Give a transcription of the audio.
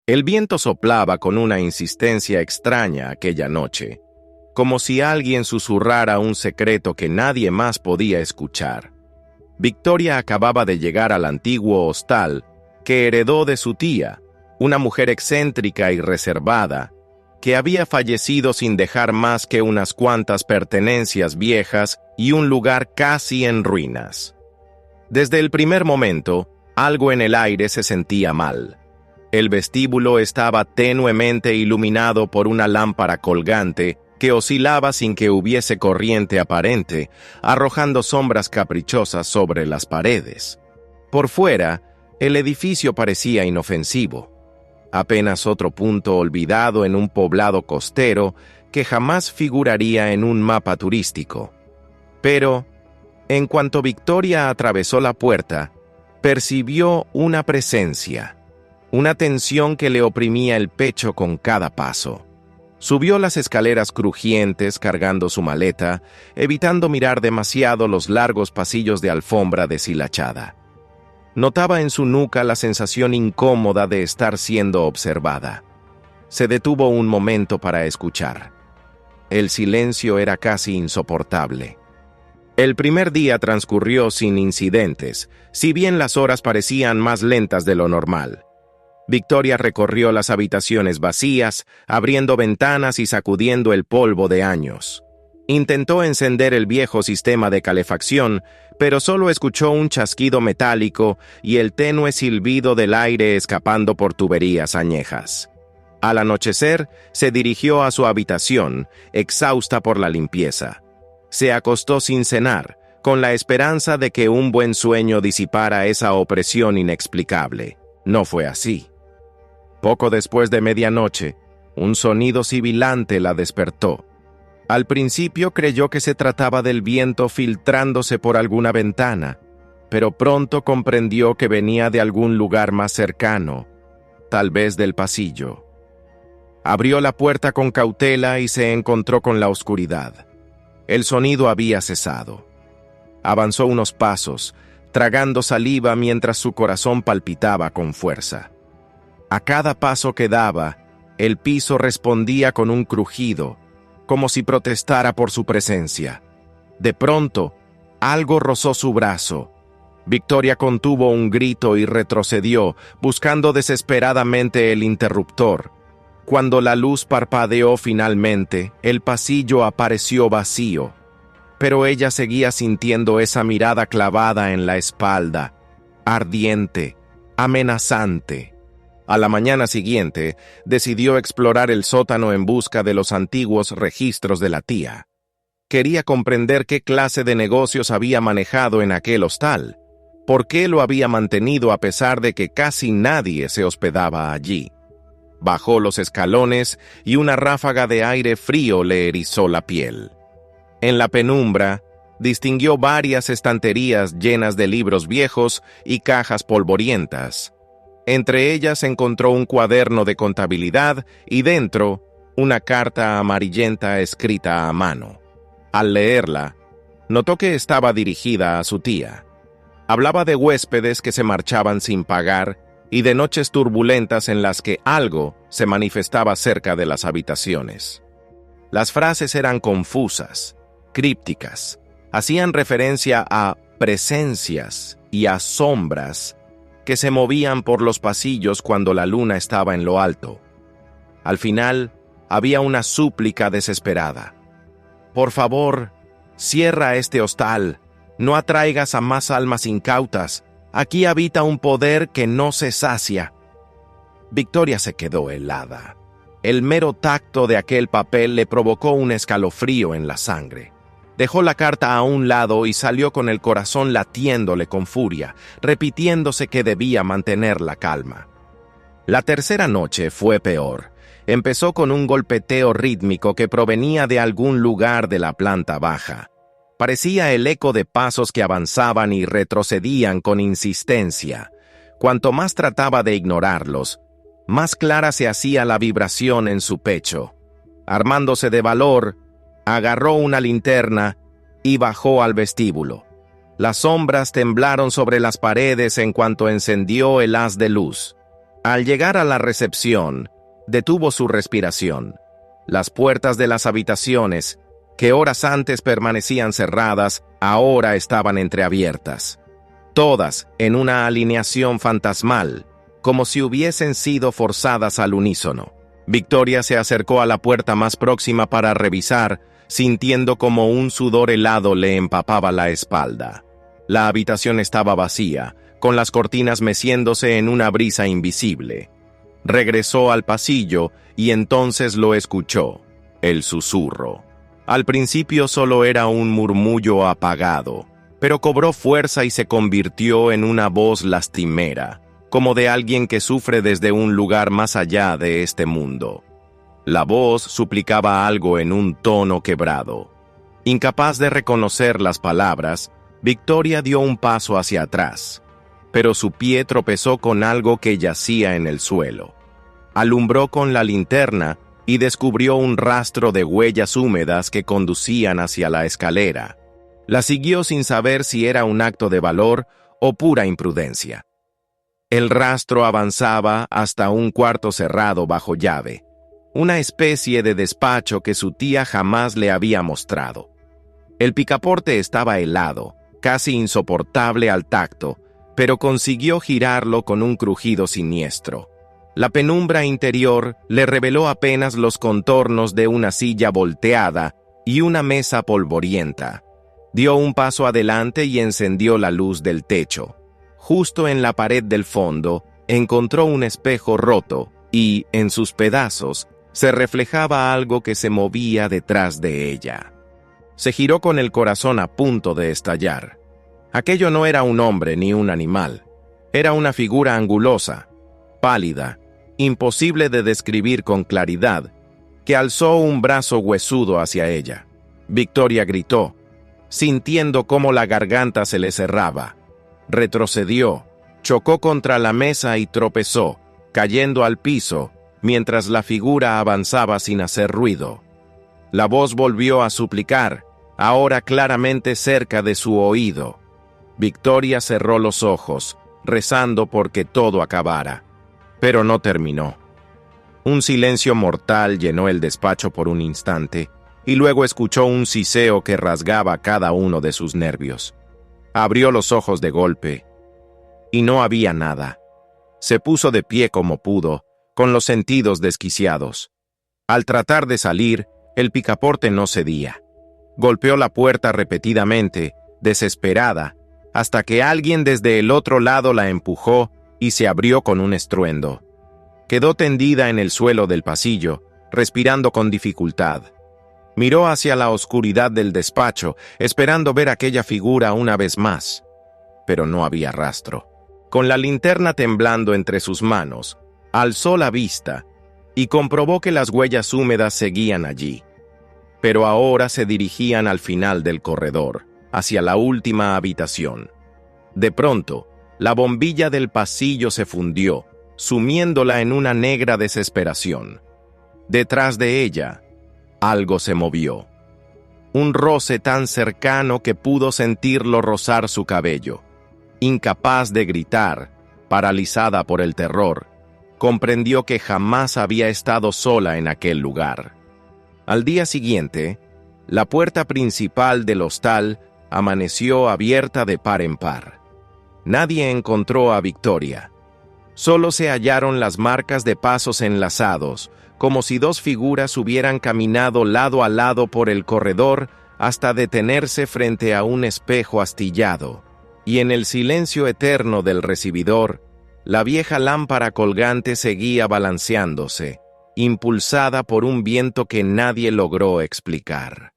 El viento soplaba con una insistencia extraña aquella noche, como si alguien susurrara un secreto que nadie más podía escuchar. Victoria acababa de llegar al antiguo hostal que heredó de su tía, una mujer excéntrica y reservada, que había fallecido sin dejar más que unas cuantas pertenencias viejas y un lugar casi en ruinas. Desde el primer momento, algo en el aire se sentía mal. El vestíbulo estaba tenuemente iluminado por una lámpara colgante que oscilaba sin que hubiese corriente aparente, arrojando sombras caprichosas sobre las paredes. Por fuera, el edificio parecía inofensivo, apenas otro punto olvidado en un poblado costero que jamás figuraría en un mapa turístico. Pero, en cuanto Victoria atravesó la puerta, percibió una presencia, una tensión que le oprimía el pecho con cada paso. Subió las escaleras crujientes cargando su maleta, evitando mirar demasiado los largos pasillos de alfombra deshilachada. Notaba en su nuca la sensación incómoda de estar siendo observada. Se detuvo un momento para escuchar. El silencio era casi insoportable. El primer día transcurrió sin incidentes, si bien las horas parecían más lentas de lo normal. Victoria recorrió las habitaciones vacías, abriendo ventanas y sacudiendo el polvo de años. Intentó encender el viejo sistema de calefacción, pero solo escuchó un chasquido metálico y el tenue silbido del aire escapando por tuberías añejas. Al anochecer, se dirigió a su habitación, exhausta por la limpieza. Se acostó sin cenar, con la esperanza de que un buen sueño disipara esa opresión inexplicable. No fue así. Poco después de medianoche, un sonido sibilante la despertó. Al principio creyó que se trataba del viento filtrándose por alguna ventana, pero pronto comprendió que venía de algún lugar más cercano, tal vez del pasillo. Abrió la puerta con cautela y se encontró con la oscuridad. El sonido había cesado. Avanzó unos pasos, tragando saliva mientras su corazón palpitaba con fuerza. A cada paso que daba, el piso respondía con un crujido, como si protestara por su presencia. De pronto, algo rozó su brazo. Victoria contuvo un grito y retrocedió, buscando desesperadamente el interruptor. Cuando la luz parpadeó finalmente, el pasillo apareció vacío, pero ella seguía sintiendo esa mirada clavada en la espalda, ardiente, amenazante. A la mañana siguiente, decidió explorar el sótano en busca de los antiguos registros de la tía. Quería comprender qué clase de negocios había manejado en aquel hostal, por qué lo había mantenido a pesar de que casi nadie se hospedaba allí. Bajó los escalones y una ráfaga de aire frío le erizó la piel. En la penumbra, distinguió varias estanterías llenas de libros viejos y cajas polvorientas. Entre ellas encontró un cuaderno de contabilidad y dentro una carta amarillenta escrita a mano. Al leerla, notó que estaba dirigida a su tía. Hablaba de huéspedes que se marchaban sin pagar y de noches turbulentas en las que algo se manifestaba cerca de las habitaciones. Las frases eran confusas, crípticas, hacían referencia a presencias y a sombras que se movían por los pasillos cuando la luna estaba en lo alto. Al final, había una súplica desesperada. «Por favor, cierra este hostal, no atraigas a más almas incautas, aquí habita un poder que no se sacia». Victoria se quedó helada. El mero tacto de aquel papel le provocó un escalofrío en la sangre. Dejó la carta a un lado y salió con el corazón latiéndole con furia, repitiéndose que debía mantener la calma. La tercera noche fue peor. Empezó con un golpeteo rítmico que provenía de algún lugar de la planta baja. Parecía el eco de pasos que avanzaban y retrocedían con insistencia. Cuanto más trataba de ignorarlos, más clara se hacía la vibración en su pecho. Armándose de valor, agarró una linterna y bajó al vestíbulo. Las sombras temblaron sobre las paredes en cuanto encendió el haz de luz. Al llegar a la recepción, detuvo su respiración. Las puertas de las habitaciones, que horas antes permanecían cerradas, ahora estaban entreabiertas. Todas en una alineación fantasmal, como si hubiesen sido forzadas al unísono. Victoria se acercó a la puerta más próxima para revisar, sintiendo como un sudor helado le empapaba la espalda. La habitación estaba vacía, con las cortinas meciéndose en una brisa invisible. Regresó al pasillo y entonces lo escuchó, el susurro. Al principio solo era un murmullo apagado, pero cobró fuerza y se convirtió en una voz lastimera, como de alguien que sufre desde un lugar más allá de este mundo. La voz suplicaba algo en un tono quebrado. Incapaz de reconocer las palabras, Victoria dio un paso hacia atrás, pero su pie tropezó con algo que yacía en el suelo. Alumbró con la linterna y descubrió un rastro de huellas húmedas que conducían hacia la escalera. La siguió sin saber si era un acto de valor o pura imprudencia. El rastro avanzaba hasta un cuarto cerrado bajo llave, una especie de despacho que su tía jamás le había mostrado. El picaporte estaba helado, casi insoportable al tacto, pero consiguió girarlo con un crujido siniestro. La penumbra interior le reveló apenas los contornos de una silla volteada y una mesa polvorienta. Dio un paso adelante y encendió la luz del techo. Justo en la pared del fondo, encontró un espejo roto y, en sus pedazos, se reflejaba algo que se movía detrás de ella. Se giró con el corazón a punto de estallar. Aquello no era un hombre ni un animal. Era una figura angulosa, pálida, imposible de describir con claridad, que alzó un brazo huesudo hacia ella. Victoria gritó, sintiendo cómo la garganta se le cerraba. Retrocedió, chocó contra la mesa y tropezó, cayendo al piso, mientras la figura avanzaba sin hacer ruido. La voz volvió a suplicar, ahora claramente cerca de su oído. Victoria cerró los ojos, rezando porque todo acabara. Pero no terminó. Un silencio mortal llenó el despacho por un instante, y luego escuchó un siseo que rasgaba cada uno de sus nervios. Abrió los ojos de golpe, y no había nada. Se puso de pie como pudo, con los sentidos desquiciados. Al tratar de salir, el picaporte no cedía. Golpeó la puerta repetidamente, desesperada, hasta que alguien desde el otro lado la empujó y se abrió con un estruendo. Quedó tendida en el suelo del pasillo, respirando con dificultad. Miró hacia la oscuridad del despacho, esperando ver aquella figura una vez más, pero no había rastro. Con la linterna temblando entre sus manos, alzó la vista y comprobó que las huellas húmedas seguían allí, pero ahora se dirigían al final del corredor, hacia la última habitación. De pronto, la bombilla del pasillo se fundió, sumiéndola en una negra desesperación. Detrás de ella, algo se movió. Un roce tan cercano que pudo sentirlo rozar su cabello. Incapaz de gritar, paralizada por el terror, comprendió que jamás había estado sola en aquel lugar. Al día siguiente, la puerta principal del hostal amaneció abierta de par en par. Nadie encontró a Victoria. Solo se hallaron las marcas de pasos enlazados, como si dos figuras hubieran caminado lado a lado por el corredor hasta detenerse frente a un espejo astillado, y en el silencio eterno del recibidor, la vieja lámpara colgante seguía balanceándose, impulsada por un viento que nadie logró explicar.